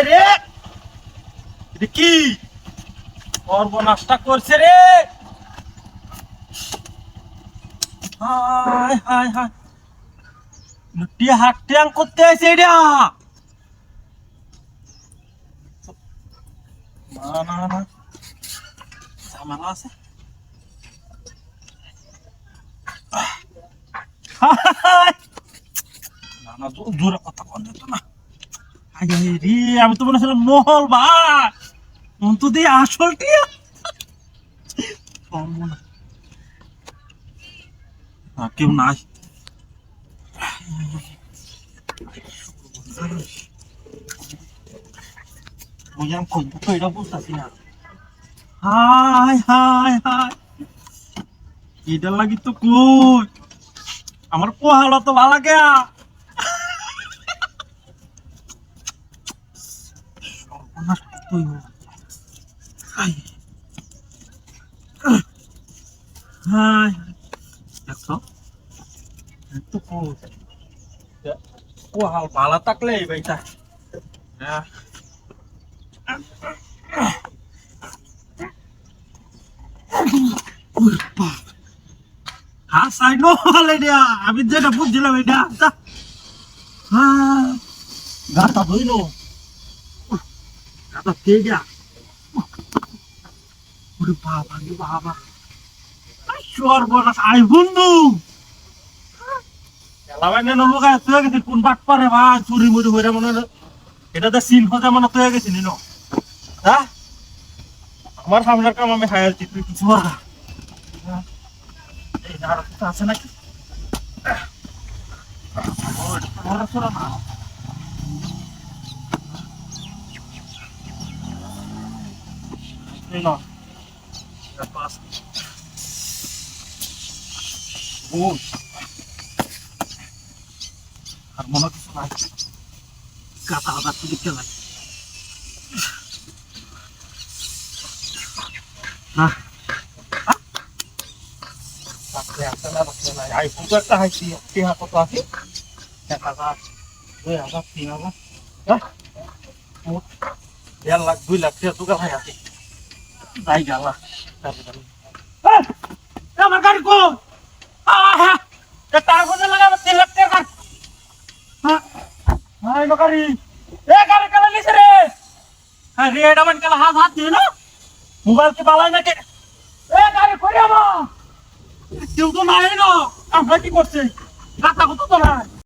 রে এটা কি সর্বনাশটা করছে রে। হায় হায় হায় নুটিয়া হাট্যাং করতে আছে এটা। না না না ঝামেলা আছে। না না জোরে কথা কন যেত না। রে আমি তো মনে ছিলাম মহল ভাই অন্ত দিয়ে আসলটি কেউ নাই। তো এটা বুঝতেছি না। হায় হায় হায় এটা লাগি তো কই আমার পোহাড়া তো ভালো লাগে। সর্বনাশ তুই হায় দেখছো তো পোহাল ভালো থাকলে ভাইটা হ্যাঁ সাইড আমি যেটা বুঝছিলাম এটা হ্যাঁ গাটা ধইল গাটা তেজা ওরে বাবা রে বাবা সর্বনাশ আই বন্ধু এলাবাই না লোক তুই গেছিস কোন বাট পারে ভাই চুরি মুড়ি হইরা মনে এটা তো সিন হতে মনে তুই গেছিস নি হ্যাঁ আমার সামনের কাম আমি হায়ালছি তুই কিছু বলা এই আর কিছু আছে নাকি আর মনে কিছু নাই কাটা আবার তুই দেখতে লাগে না আইফোন তো একটা হাইছি কত আছে 1,000 2,000 3,000 1 লাখ 2 লাখ টাকা তুই ভাই আছে তাই গেলা আমার গাড়ি কো তার মধ্যে লাগাবো 3 লাখ টাকা হ্যাঁ গাড়ি গাড়ি কালা নিছে রে হ্যাঁ রেড আমার কালা হাত দিয়ে না মোবাইল কি পালাই নাকি গাড়ি করে আমার কেউ তো নাই না আমরা কি করছে রাস্তা কত তো নাই